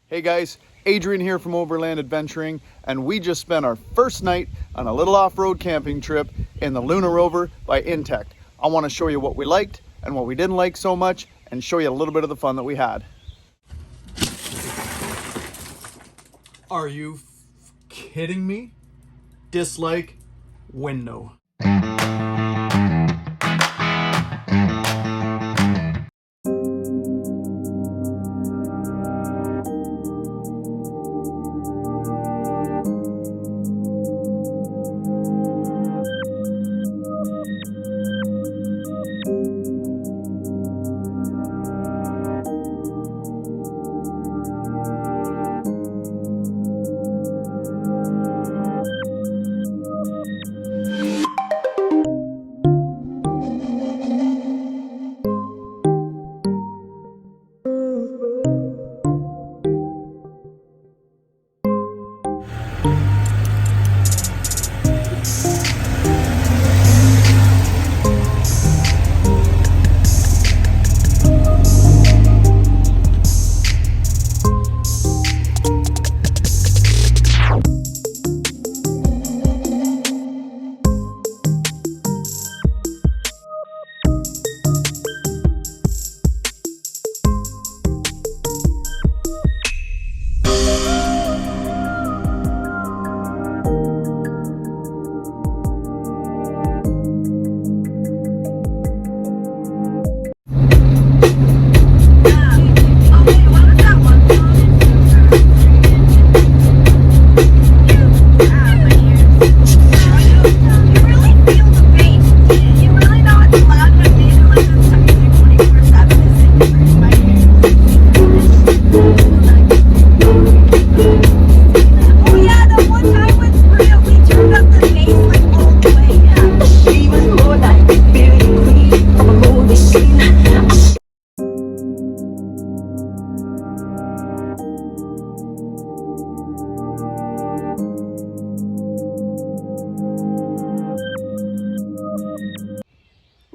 Hey guys, Adrian here from Overland Adventuring, and we just spent our first night on a little off-road camping trip in the Luna Rover by Intech. I want to show you what we liked and what we didn't like so much, and show you a little bit of the fun that we had. Are you kidding me? Dislike window.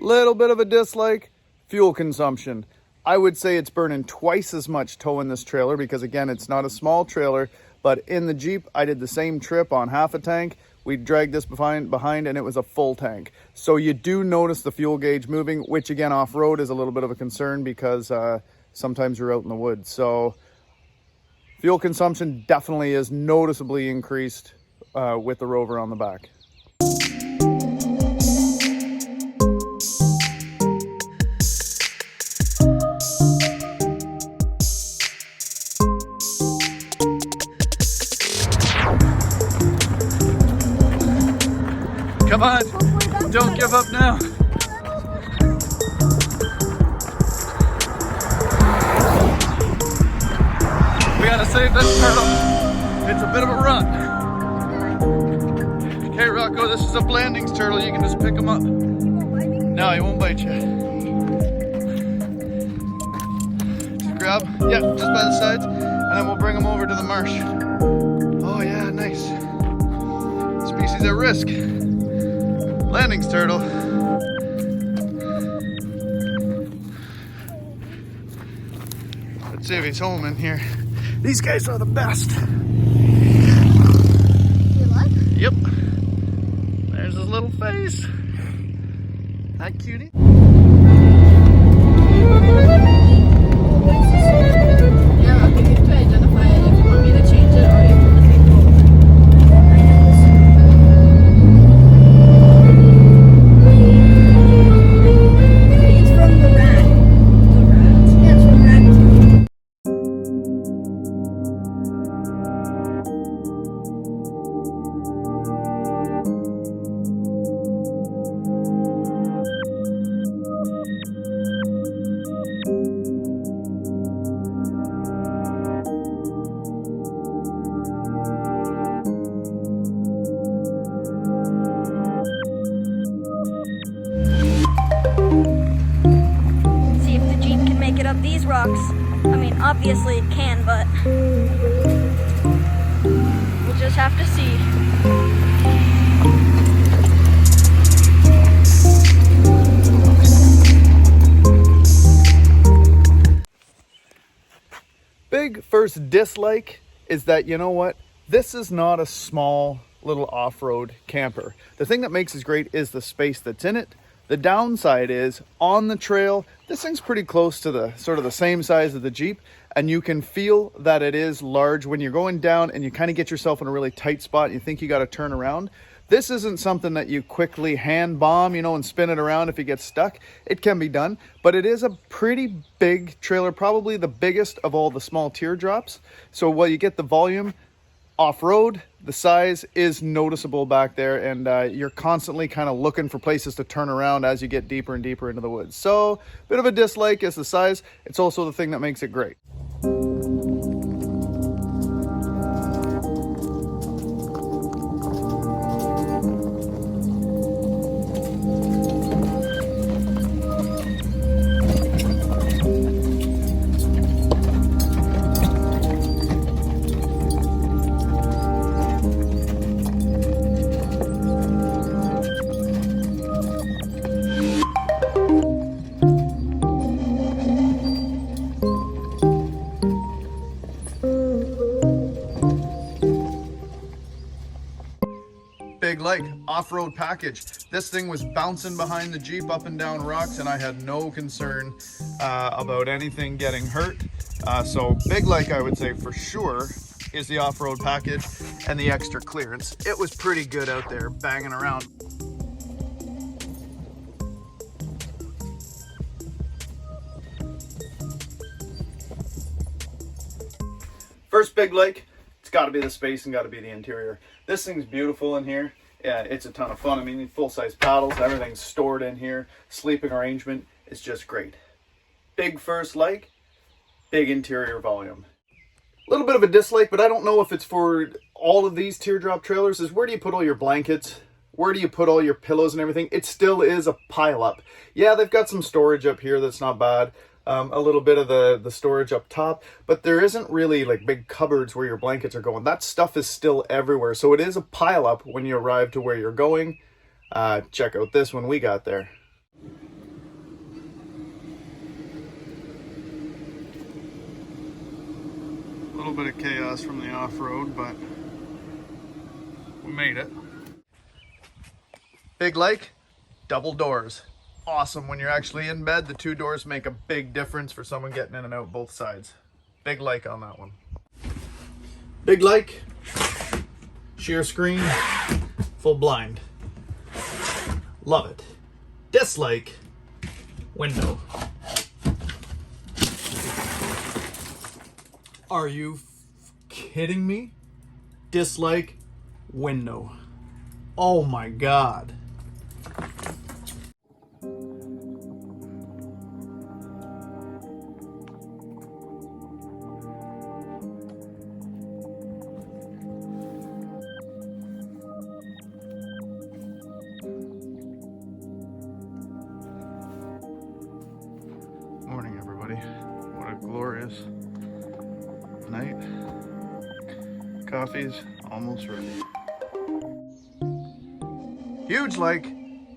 Little bit of a dislike, fuel consumption. I would say it's burning twice as much towing this trailer because, again, it's not a small trailer, but in the Jeep, I did the same trip on half a tank. We dragged this behind and it was a full tank. So you do notice the fuel gauge moving, which again, off-road is a little bit of a concern because sometimes you're out in the woods. So fuel consumption definitely is noticeably increased with the Rover on the back. Come on, don't give up now. We gotta save this turtle. It's a bit of a run. Okay, Rocco, this is a Blandings turtle. You can just pick him up. No, he won't bite you. Just grab, yeah, just by the sides, and then we'll bring him over to the marsh. Oh yeah, nice. Species at risk. Landings turtle. Let's see if he's home in here. These guys are the best. You look? Yep. There's his little face. That cutie. Yeah, we have to identify it if you want me to change it or if you want to take it. Up these rocks. I mean, obviously it can, but we'll just have to see. big first dislike is that, you know what, this is not a small little off-road camper. The thing that makes it great is the space that's in it. The downside is on the trail, this thing's pretty close to the sort of the same size as the Jeep, and you can feel that it is large when you're going down and you kind of get yourself in a really tight spot and you think you got to turn around. This isn't something that you quickly hand bomb, you know, and spin it around if you get stuck. It can be done, but it is a pretty big trailer, probably the biggest of all the small teardrops. So while you get the volume, off-road, the size is noticeable back there, and you're constantly kind of looking for places to turn around as you get deeper and deeper into the woods. So bit of a dislike is the size. It's also the thing that makes it great. Big Lake off-road package. This thing was bouncing behind the Jeep up and down rocks, and I had no concern about anything getting hurt. So Big Lake, I would say for sure, is the off-road package and the extra clearance. It was pretty good out there banging around. First Big Lake, it's got to be the space and got to be the interior. This thing's beautiful in here. Yeah, it's a ton of fun. I mean, full-size paddles, everything's stored in here. Sleeping arrangement is just great. Big first lake, big interior volume. A little bit of a dislike, but I don't know if it's for all of these teardrop trailers, is where do you put all your blankets? Where do you put all your pillows and everything? It still is a pile up. Yeah, they've got some storage up here that's not bad. A little bit of the storage up top, but there isn't really like big cupboards where your blankets are going. That stuff is still everywhere. So it is a pile up when you arrive to where you're going. Check out this when we got there. A little bit of chaos from the off-road, but we made it. Big Lake, double doors. Awesome. When you're actually in bed, the two doors make a big difference for someone getting in and out both sides. Big Lake on that one. Big Lake, sheer screen, full blind. Love it. Dislike, window. Are you kidding me? Dislike, window. Oh my God. Morning, everybody. What a glorious night. Coffee's almost ready. Huge like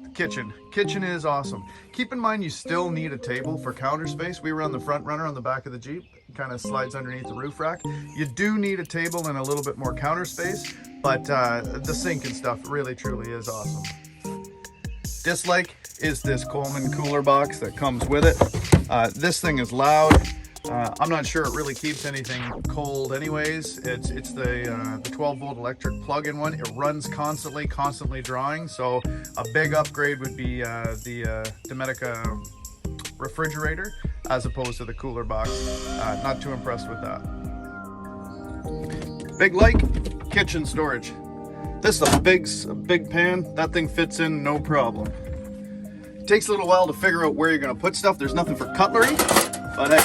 the kitchen. Kitchen is awesome. Keep in mind you still need a table for counter space. We were on the front runner on the back of the Jeep. It kind of slides underneath the roof rack. You do need a table and a little bit more counter space, but the sink and stuff really truly is awesome. Dislike is this Coleman cooler box that comes with it. This thing is loud. I'm not sure it really keeps anything cold anyways. It's the 12 volt electric plug-in one. It runs constantly drawing. So a big upgrade would be the Dometica refrigerator as opposed to the cooler box. Not too impressed with that. Big Lake, kitchen storage. This is a big pan. That thing fits in no problem. It takes a little while to figure out where you're gonna put stuff. There's nothing for cutlery, but hey,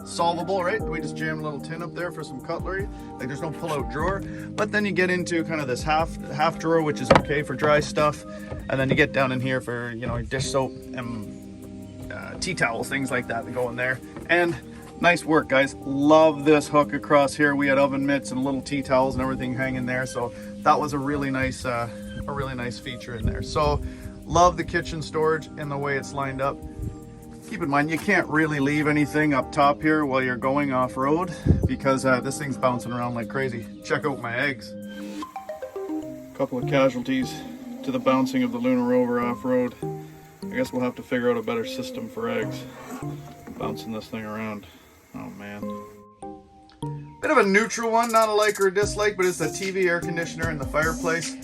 solvable, right? We just jam a little tin up there for some cutlery. Like there's no pull-out drawer, but then you get into kind of this half drawer, which is okay for dry stuff, and then you get down in here for, you know, dish soap and tea towels, things like that go in there. And nice work, guys. Love this hook across here. We had oven mitts and little tea towels and everything hanging there, so that was a really nice feature in there. So love the kitchen storage and the way it's lined up. Keep in mind, you can't really leave anything up top here while you're going off-road because this thing's bouncing around like crazy. Check out my eggs. Couple of casualties to the bouncing of the Luna Rover off-road. I guess we'll have to figure out a better system for eggs. Bouncing this thing around. Oh man. Bit of a neutral one, not a like or a dislike, but it's the TV, air conditioner, and the fireplace.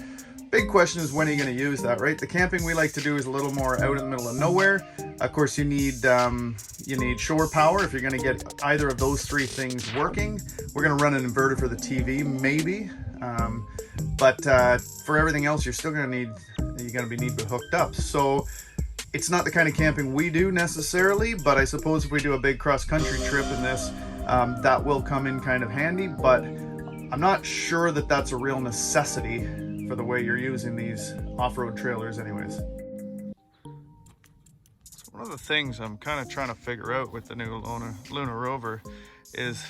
Big question is, when are you going to use that, right? The camping we like to do is a little more out in the middle of nowhere. Of course, you need shore power if you're going to get either of those three things working. We're going to run an inverter for the TV, maybe. But for everything else, you're still going to need to be hooked up. So it's not the kind of camping we do necessarily, but I suppose if we do a big cross-country trip in this, that will come in kind of handy. But I'm not sure that that's a real necessity for the way you're using these off-road trailers anyways. So one of the things I'm kind of trying to figure out with the new Luna Rover is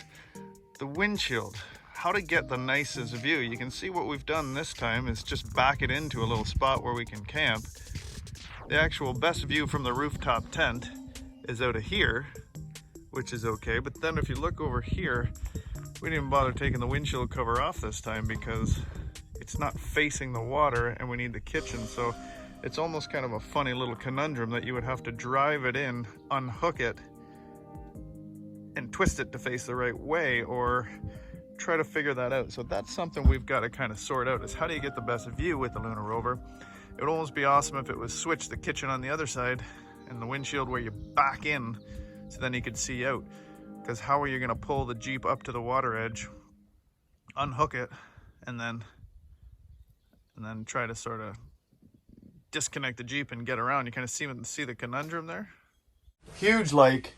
the windshield. How to get the nicest view. You can see what we've done this time is just back it into a little spot where we can camp. The actual best view from the rooftop tent is out of here, which is okay. But then if you look over here, we didn't even bother taking the windshield cover off this time because it's not facing the water and we need the kitchen. So it's almost kind of a funny little conundrum that you would have to drive it in, unhook it, and twist it to face the right way, or try to figure that out. So that's something we've got to kind of sort out, is how do you get the best view with the Luna Rover. It would almost be awesome if it was switched the kitchen on the other side and the windshield where you back in, so then you could see out. Because how are you going to pull the Jeep up to the water edge, unhook it, and then try to sort of disconnect the Jeep and get around? You kind of see the conundrum there. Huge like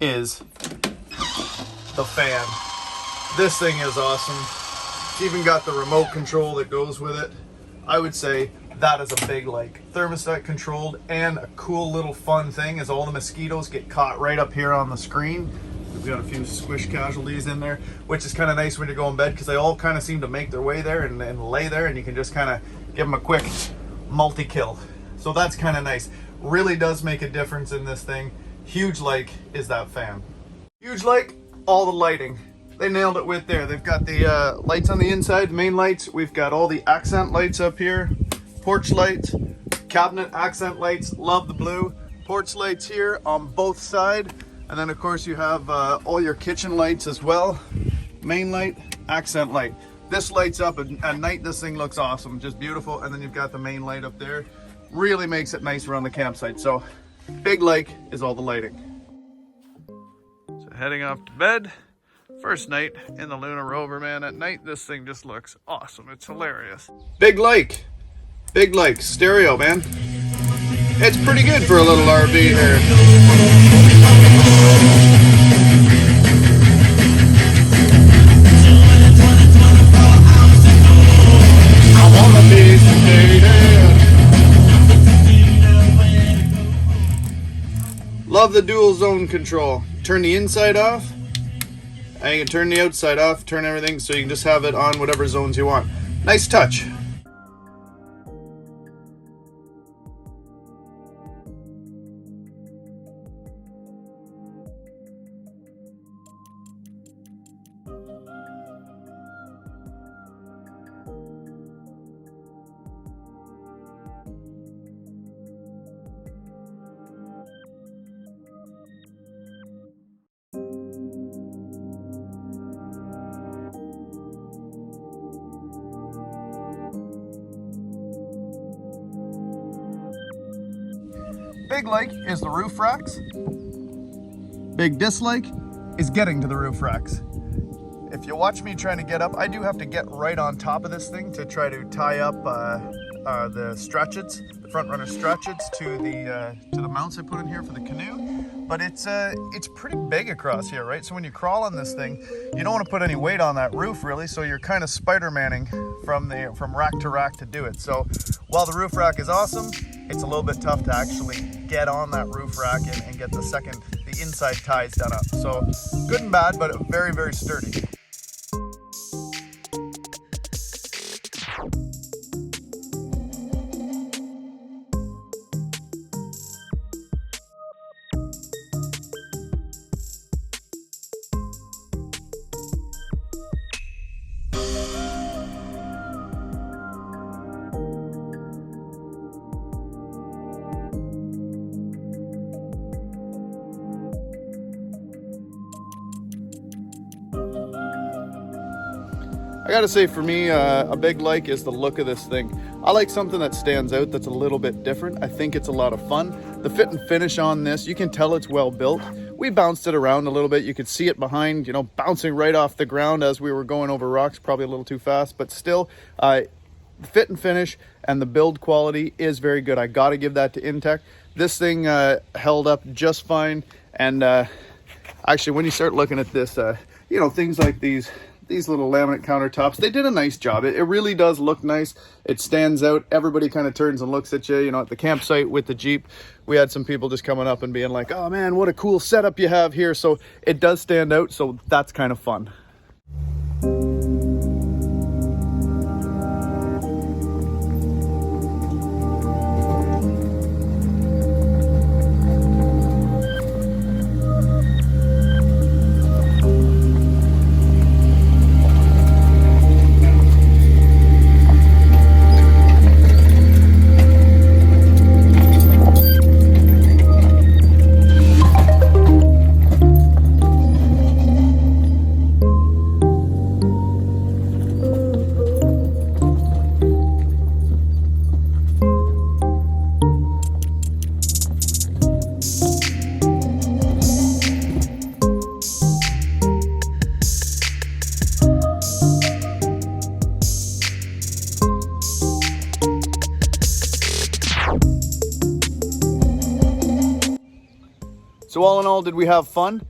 is the fan. This thing is awesome. It's even got the remote control that goes with it. I would say that is a big like. Thermostat controlled, and a cool little fun thing is all the mosquitoes get caught right up here on the screen. We've got a few squish casualties in there, which is kind of nice when you go in bed because they all kind of seem to make their way there and lay there, and you can just kind of give them a quick multi-kill. So that's kind of nice. Really does make a difference in this thing. Huge like is that fan. Huge like, all the lighting. They nailed it with there. They've got the lights on the inside, main lights. We've got all the accent lights up here. Porch lights, cabinet accent lights, love the blue. Porch lights here on both sides. And then of course you have all your kitchen lights as well. Main light, accent light. This lights up at night. This thing looks awesome, just beautiful. And then you've got the main light up there. Really makes it nice around the campsite. So big like is all the lighting. So heading off to bed. First night in the Luna Rover, man. At night, this thing just looks awesome. It's hilarious. Big like, stereo, man. It's pretty good for a little RV here. I wanna be sedated. Love the dual zone control. Turn the inside off. And you can turn the outside off, turn everything, so you can just have it on whatever zones you want. Nice touch. Big like is the roof racks. Big dislike is getting to the roof racks. If you watch me trying to get up, I do have to get right on top of this thing to try to tie up the stretchets, the front runner stretchets to the mounts I put in here for the canoe. But it's pretty big across here, right? So when you crawl on this thing, you don't want to put any weight on that roof really, so you're kind of Spider-Manning from rack to rack to do it. So while the roof rack is awesome, it's a little bit tough to actually get on that roof rack and get the inside ties done up. So good and bad, but very, very sturdy. gotta say, for me, a big like is the look of this thing. I like something that stands out, that's a little bit different. I think it's a lot of fun. The fit and finish on this, you can tell it's well built. We bounced it around a little bit. You could see it behind, you know, bouncing right off the ground as we were going over rocks, probably a little too fast, but still, fit and finish and the build quality is very good. I gotta give that to Intech. This thing held up just fine. And actually, when you start looking at this, you know, things like these little laminate countertops, they did a nice job. It really does look nice. It stands out. Everybody kind of turns and looks at you. You know, at the campsite with the Jeep, we had some people just coming up and being like, oh man, what a cool setup you have here. So it does stand out. So that's kind of fun. So all in all, did we have fun?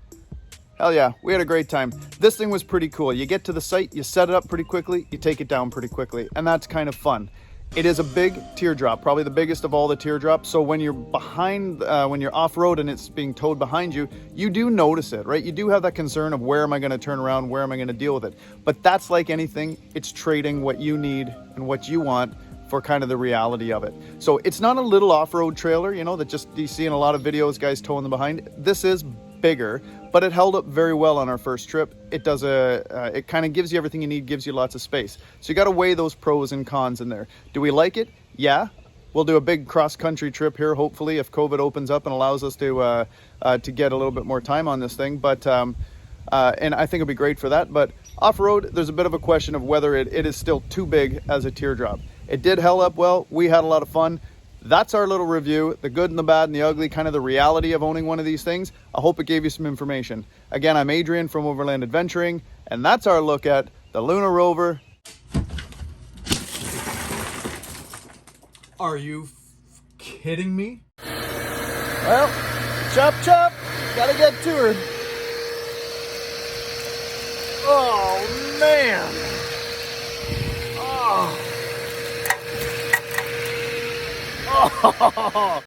Hell yeah, we had a great time. This thing was pretty cool. You get to the site, you set it up pretty quickly, you take it down pretty quickly, and that's kind of fun. It is a big teardrop, probably the biggest of all the teardrops. So when you're behind, when you're off-road and it's being towed behind you, you do notice it, right? You do have that concern of where am I gonna turn around, where am I gonna deal with it? But that's like anything, it's trading what you need and what you want for kind of the reality of it. So it's not a little off-road trailer, you know, that just you see in a lot of videos, guys towing them behind. This is bigger, but it held up very well on our first trip. It does it kind of gives you everything you need, gives you lots of space. So you got to weigh those pros and cons in there. Do we like it? Yeah. We'll do a big cross-country trip here, hopefully, if COVID opens up and allows us to get a little bit more time on this thing. But and I think it'll be great for that. But off-road, there's a bit of a question of whether it is still too big as a teardrop. It did held up well. We had a lot of fun. That's our little review, the good and the bad and the ugly, kind of the reality of owning one of these things. I hope it gave you some information. Again, I'm Adrian from Overland Adventuring, and that's our look at the Luna Rover. Are you kidding me? Well, chop chop, gotta get to her. Oh man. Oh. Oh.